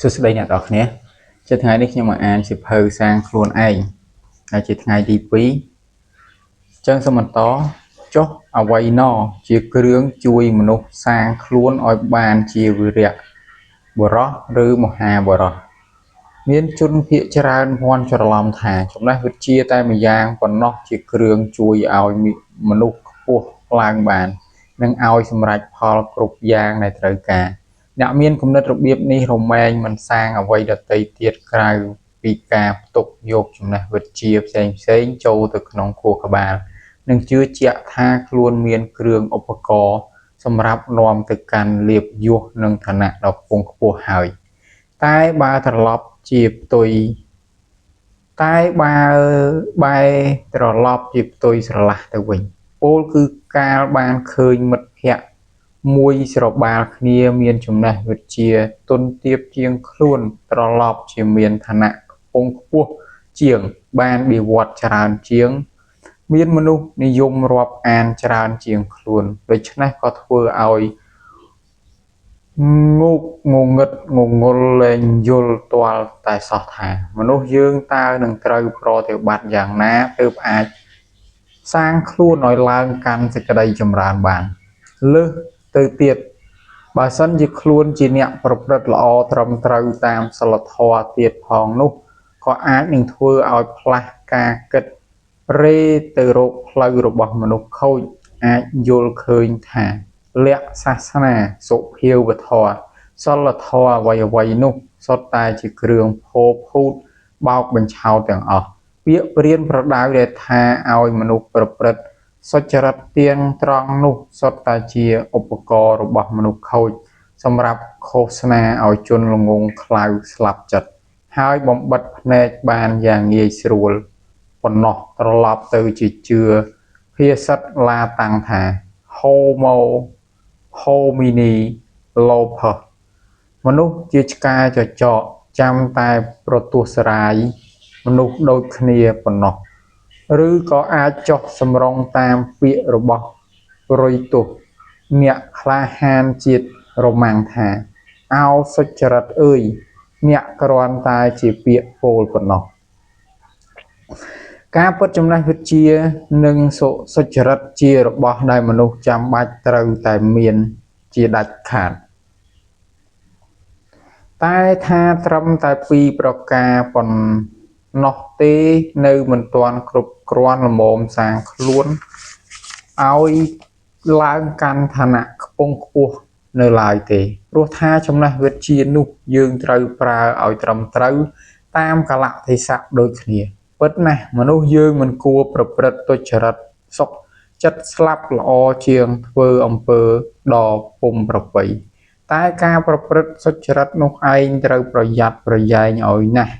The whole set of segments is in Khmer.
សួស្តីអ្នកនរគ្នាជាថ្ងៃនេះខ្ញុំមកអានសៀវភៅសាងខ្លួនឯងហើយជាថ្ងៃទី2ចឹងសូមបន្តចុះអ្វីណជាគ្រឿងជួយមនុស្សសាងខ្លួនឲ្យបានជាវីរៈបុរសឬមហាបុរសមានជនភាគច្រើនភាន់ច្រឡំថាចំណេះវិទ្យាតែម្យ៉ាងប៉ុណ្ណោះជាគ្រឿងជួយឲ្យមនុស្សខ្ពស់ឡើងបាននិងឲ្យសម្រេចផលគ្រប់យ៉ាងដែលត្រូវការអ្នកមានគំនិតរបៀបនេះរមែងមិនសាងអ្វីដទៃទៀតក្រៅពីការផ្ទុកយកចំណេះវិទ្យាផ្សេងៗចូលទៅក្នុងខួរក្បាលនិងជឿជាក់ថាខ្លួនមានគ្រឿងឧបករណ៍សម្រាប់នាំទៅកាន់លាភយសនិងឋានៈដ៏ខ្ពង់ខ្ពស់ហើយតែបើត្រឡប់ជាផ្ទុយស្រឡះទៅវិញពោលគឺកាលបានឃើញមិត្តភក្តិមួយស្របាលគ្នាមានចំណេះវិទ្យាទន់ទាបជាងខ្លួនត្រឡប់ជាមានឋានៈខ្ពង់ខ្ពស់ជាងបានបៀវត្សច្រើនជាងមានមនុស្សនិយមរាប់អានច្រើនជាងខ្លួនដូច្នេះក៏ធ្វើឲ្យងូកងងឹតងងល់លែងយល់ទាល់តែសោះថាមនុស្សយើងតើនឹងត្រូវប្រតិបត្តិយ៉ាងណាទើបអាចសាងខ្លួនឲ្យឡើងកាន់សេចក្តីចម្រើនបានលើសទៅទៀតបើសិនជាខ្លួនជាអ្នកប្រព្រឹត្តល្អត្រឹមត្រូវតាមសិលធម៌ទៀតផងនោះក៏អាចនឹងធ្វើឲ្យផ្លាស់ការគិតរេទៅរកផ្លូវរបស់មនុស្សខូចអាចយល់ឃើញថាលក្ខសាសនាសុភាវធម៌សិលធម៌អ្វីៗនោះសុទ្ធតែជាគ្រឿងផូរភូតបោកបញ្ឆោតទាំងអស់ពាក្យព្រានប្រដៅដែលថាឲ្យមនុស្សប្រព្រឹត្តសុចរិតទៀងត្រង់នោះសុទ្ធតែជាឧបករណ៍របស់មនុស្សខូចសម្រាប់ឃោសនាឲ្យជនល្ងង់ខ្លៅស្លាប់ចិត្តហើយបំបិតភ្នែកបានយ៉ាងងាយស្រួលប៉ុណ្ណោះត្រឡប់ទៅជាជឿភាសិតឡាតាំងថា Homo homini lupus មនុស្សជាឆ្កែចចកចាំតែប្រទស្សរាយមនុស្សដូចគ្នាប៉ុណ្ណោះឬក៏អាចចុះសម្រុងតាមពាក្យរបស់រុយទុះអ្នកក្លាហានជាតិរម៉ាំងថាអោសុចរិតអើយអ្នកគ្រាន់តែជាពាក្យពោលប៉ុណ្ណោះការពិតចំណេះវិទ្យានិងសុចរិតជារបស់ដែលមនុស្សចាំបាច់ត្រូវតែមានជាដាច់ខាតតែថាត្រឹមតែ2ប្រការប៉ុណ្ណោះទេនៅមិនទាន់គ្រប់គ្រាន់ល្មមសាងខ្លួនឲ្យឡើងកាន់ឋានៈខ្ពង់ខ្ពស់នៅឡើយទេព្រោះថាចំណេះវិទ្យានោះយើងត្រូវប្រើឲ្យត្រឹមត្រូវតាមកាលៈទេសៈដូចគ្នាពិតណាស់មនុស្សយើងមិនគួរប្រព្រឹត្តទុច្ចរិតសុខចិត្តស្លាប់ល្អជាងធ្វើអំពើដ៏ពុំប្រពៃតែការប្រព្រឹត្តសុចរិតនោះឯងត្រូវប្រយ័ត្នប្រយែងឲ្យណាស់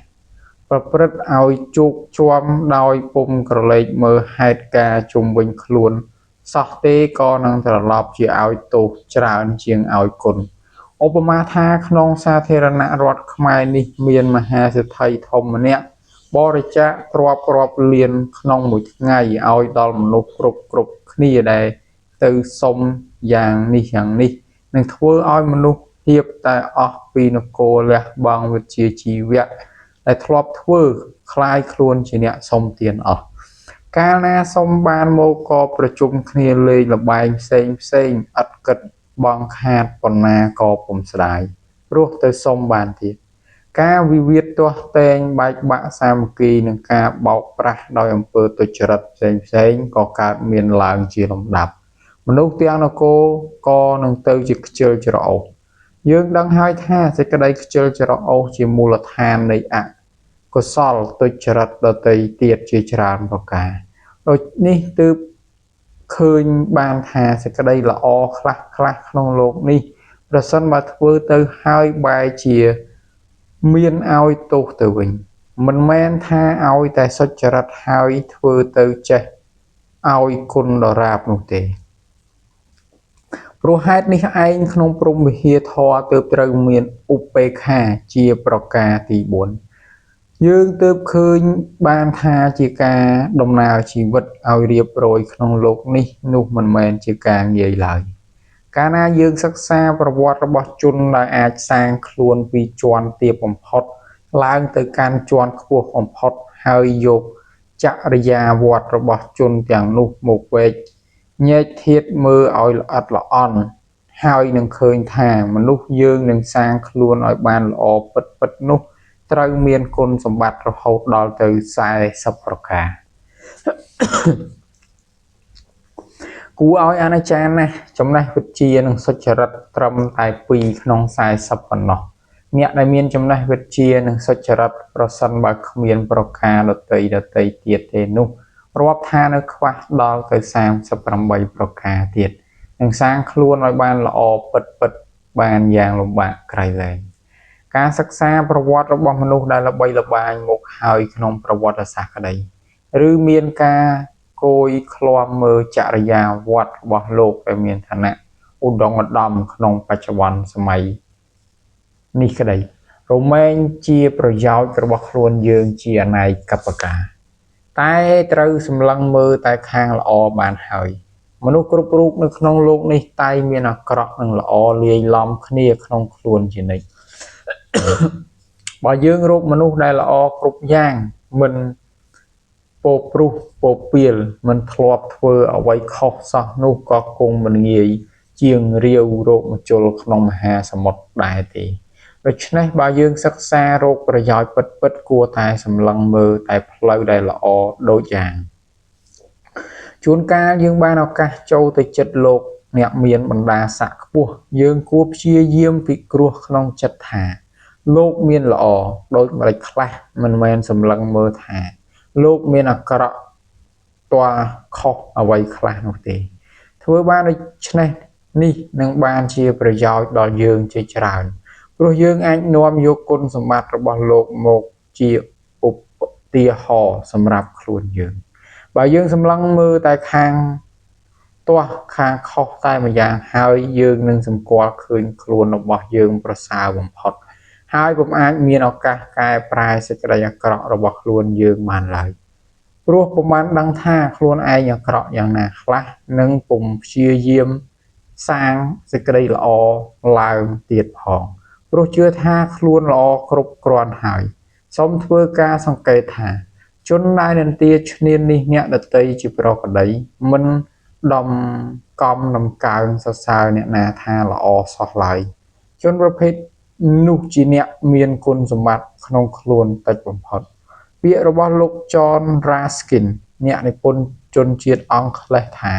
ប្រព្រឹត្តឲ្យជោគជាំដោយពុំក្រឡេកមើលហេតុការជុំវិញខ្លួនសោះទេក៏នឹងត្រឡប់ជាឲ្យទោសច្រើនជាងឲ្យគុណឧបមាថាក្នុងសាធារណរដ្ឋខ្មែរនេះមានមហាសេដ្ឋីធំម្នាក់បរិច្ចាគទ្រព្យរាប់លានក្នុងមួយថ្ងៃឲ្យដល់មនុស្សគ្រប់គ្នាដែលទៅសុំយ៉ាងនេះនឹងធ្វើឲ្យមនុស្សហៀបតែអស់ពីនគរលះបង់វិជ្ជាជីវៈដែលធ្លាប់ធ្វើคล้ายខ្លួនជាអ្នកសុំទានអស់កាលណាសុំបានមកក៏ប្រជុំគ្នាលេងល្បែងផ្សេងឥតគិតបង់ខាតប៉ុណ្ណាក៏ពុំស្ដាយព្រោះទៅសុំបានទៀតការវិវាទទាស់ទែងបែកបាក់សាមគ្គីនឹងការបោកប្រាស់ដោយអំពើទុច្ចរិតផ្សេងក៏កើតមានឡើងជាលំដាប់មនុស្សទាំងនគរក៏នឹងទៅជាខ្ជិលច្រអូសយើងដឹងហើយថាសេចក្តីខ្ជិលច្រអូសជាមូលដ្ឋាននៃអកុសលទុច្ចរិតដទៃទៀតជាច្រើនប្រការដូចនេះទើបឃើញបានថាសេចក្តីល្អខ្លះក្នុងโลกនេះប្រសិនបើធ្វើទៅហើយបែរជាមានឲ្យទោសទៅវិញមិនមែនថាឲ្យតែសុចរិតហើយធ្វើទៅចេះឲ្យគុណដរាបនោះទេព្រោះហេតុនេះឯងក្នុងព្រហ្មវិហារធម៌ទើបត្រូវមានឧបេក្ខាជាប្រការទី4យើងទើបឃើញបានថាជាការដំណើរជីវិតឲ្យរៀបរយក្នុងโลกនេះនោះមិនមែនជាការងាយឡើយ កាលណាយើងសិក្សាប្រវត្តិរបស់ជនដែលអាចសាងខ្លួនពីជាន់ទាបបំផុតឡើងទៅកាន់ជាន់ខ្ពស់បំផុតហើយយកចរិយាវត្តរបស់ជនទាំងនោះមកវែកញែកធាតុមើលឲ្យល្អិតល្អន់ហើយនឹងឃើញថាមនុស្សយើងនឹងសាងខ្លួនឲ្យបានល្អពិតៗនោះត្រូវមានគុណសម្បត្តិរហូតដល់ទៅ40ប្រការគួរឲ្យអាណាចារ្យណាស់ចំណេះវិទ្យានិងសុចរិតត្រឹមតែ2ក្នុង40ប៉ុណ្ណោះអ្នកដែលមានចំណេះវិទ្យានិងសុចរិតប្រសិនបើគ្មានប្រការដតីទៀតទេនោះរាប់ថានៅខ្វះដល់ទៅ38ប្រការទៀតនឹងសាងខ្លួនឲ្យបានល្អពិតបានយ៉ាងលំបាកក្រៃលែងការសិក្សាប្រវត្តិរបស់មនុស្សដែលល្បីល្បាញមកហើយក្នុងប្រវត្តិសាស្ត្រក្តីឬមានការគយឃ្លាំមើលចរិយាវត្តរបស់លោកដែលមានឋានៈឧត្តមឧត្តមក្នុងបច្ចុប្បន្នសម័យនេះក្តីរមែងជាប្រយោជន៍របស់ខ្លួនយើងជាអនេកប្រការតែត្រូវសម្លឹងមើលតែខាងល្អបានហើយមនុស្សគ្រប់រូបនៅក្នុងโลกនេះតែមានអាក្រក់និងល្អលាយឡំគ្នាក្នុងខ្លួនជានិច្ចបើយើងរកមនុស្សដែលល្អគ្រប់យ៉ាងមិនពោព្រុសពោពាលមិនធ្លាប់ធ្វើអ្វីខុសសោះនោះក៏គង់មិនងាយជាងរាវរកម្ជុលក្នុងមហាសមុទ្រដែរទេដូច្នេះបើយើងសិក្សារកប្រយោជន៍ពិតគួរតែសម្លឹងមើលតែផ្លូវដែលល្អដូចយ៉ាងជួនកាលយើងបានឱកាសចូលទៅចិត្តលោកអ្នកមានបណ្ដាស័ក្តិខ្ពស់យើងគួរព្យាយាមពិគ្រោះក្នុងចិត្តថាលោកមានល្អដូចម្ដេចខ្លះមិនមែនសម្លឹងមើលថាលោកមានអាក្រក់តើខុសអ្វីខ្លះនោះទេធ្វើបានដូច្នេះនេះនឹងបានជាប្រយោជន៍ដល់យើងជាច្រើនព្រោះយើងអាចនាំយកគុណសម្បត្តិរបស់លោកមកជាឧទាហរណ៍សម្រាប់ខ្លួនយើងបើយើងសម្លឹងមើលតែខាងទាស់ខាងខុសតែម្យ៉ាងហើយយើងនឹងសម្គាល់ឃើញខ្លួនរបស់យើងប្រសើរបំផុតហើយពុំអាចមានឱកាសកែប្រែសេចក្តីអាក្រក់របស់ខ្លួនយើងបានឡើយព្រោះពុំបានដឹងថាខ្លួនឯងអាក្រក់យ៉ាងណាខ្លះនិងពុំព្យាយាមសាងសេចក្តីល្អឡើងទៀតផងព្រោះជឿថាខ្លួនល្អគ្រប់គ្រាន់ហើយសូមធ្វើការសង្កេតថាជនដែលនន្ទាឈ្នានីសអ្នកដតីជាប្រក្តីមិនដំកំដំកើងសរសើរអ្នកណាថាល្អសោះឡើយជនប្រភេទនោះជាអ្នកមានគុណសម្បត្តិក្នុងខ្លួនតិចបំផុតពាក្យរបស់លោក John Ruskin អ្នកនិពន្ធជនជាតិអង់គ្លេសថា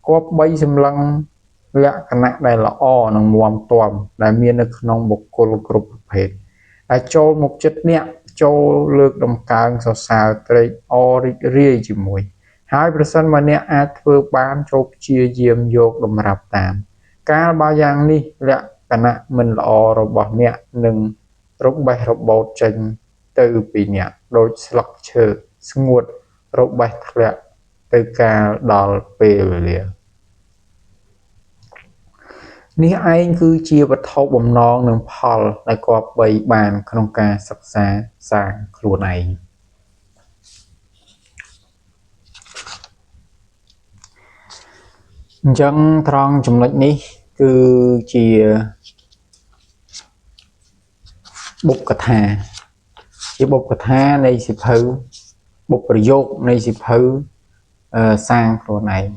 គប្បីសម្លឹងលក្ខណៈដែលល្អនិងមាំទាំដែលមាននៅក្នុងបុគ្គលគ្រប់ប្រភេទដែលចូលមកចិត្តអ្នកចូលលើកដំកើងសរសើរត្រេកអររីករាយជាមួយហើយប្រសិនបើអ្នកអាចធ្វើបានចូលព្យាយាមយកតម្រាប់តាមកាលបើយ៉ាងនេះលក្ខណៈមិនល្អរបស់អ្នកនឹងរបេះរបូតចេញទៅពីអ្នកដូចស្លឹកឈើស្ងួតរបេះធ្លាក់ទៅកាលដល់ពេលវេលានេះឯងគឺជាវត្ថុបំណងនិងផលដែលគប្បីបានក្នុងការសិក្សាសាងខ្លួនឯងអញ្ចឹងត្រង់ចំណុចនេះគឺជាបុព្វកថាជាបុព្វកថានៃសិភៅបុព្វប្រយោគនៃសិភៅសាងខ្លួនឯង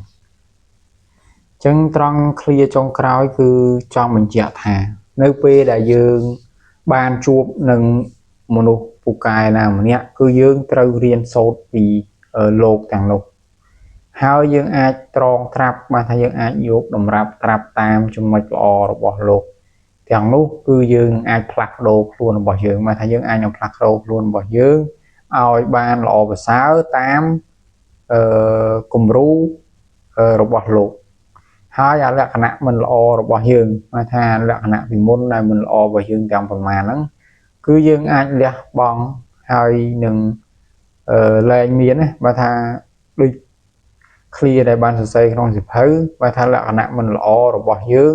ចឹងត្រង់ឃ្លាចុងក្រោយគឺចង់បញ្ជាក់ថានៅពេលដែលយើងបានជួបនឹងមនុស្សពូកែណាម្នាក់គឺយើងត្រូវរៀនសូត្រពីលោកទាំងនោះហើយយើងអាចត្រងត្រាប់បានថាយើងអាចយកតម្រាប់ត្រាប់តាមចំណុចល្អរបស់លោកទាំងនោះគឺយើងអាចផ្លាស់ប្ដូរខ្លួនរបស់យើងបានថាយើងអាចនឹងផ្លាស់ប្ដូរខ្លួនរបស់យើងឲ្យបានល្អប្រសើរតាមគំរូរបស់លោកហើយអាលក្ខណៈមិនល្អរបស់យើងមកថាលក្ខណៈពីមុនដែលមិនល្អរបស់យើងទាំងប្រមាណហ្នឹងគឺយើងអាចលះបង់ហើយនឹងលែងមានណាបើថាដូចឃ្លាដែលបានសរសេរក្នុងសៀវភៅបើថាលក្ខណៈមិនល្អរបស់យើង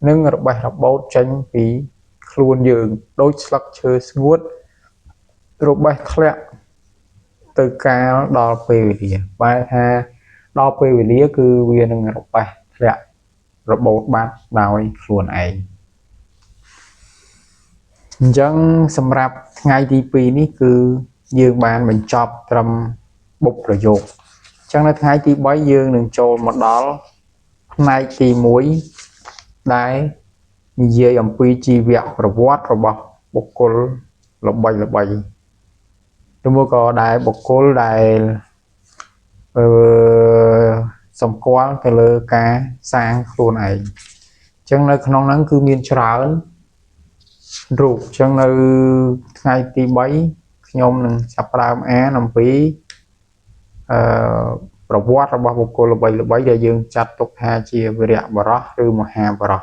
នឹងរបេះរបូតចេញពីខ្លួនយើងដូចស្លឹកឈើស្ងួតរបេះធ្លាក់ទៅកាលដល់ពេលវេលាបើថាដល់ពេលវេលាគឺវានឹងរបេះធ្លាក់ របូតបាត់ដោយខ្លួនឯងអញ្ចឹងសម្រាប់ថ្ងៃទី2នេះគឺយើងបានបញ្ចប់ត្រឹមបុព្វប្រយោគអញ្ចឹងនៅថ្ងៃទី3យើងនឹងចូលមកដល់ផ្នែកទី1ដែលនិយាយអំពីជីវប្រវត្តិរបស់បុគ្គលល្បីៗឬមកក៏ដែលបុគ្គលដែលសម្គាល់ទៅលើការសាងខ្លួនឯងអញ្ចឹងនៅក្នុងហ្នឹងគឺមានច្រើនរូបអញ្ចឹងនៅថ្ងៃទី3ខ្ញុំនឹងចាប់ផ្ដើមអានអំពីប្រវត្តិរបស់បុគ្គលល្បីៗដែលយើងចាត់ទុកថាជាវីរៈបុរសឬមហាបុរស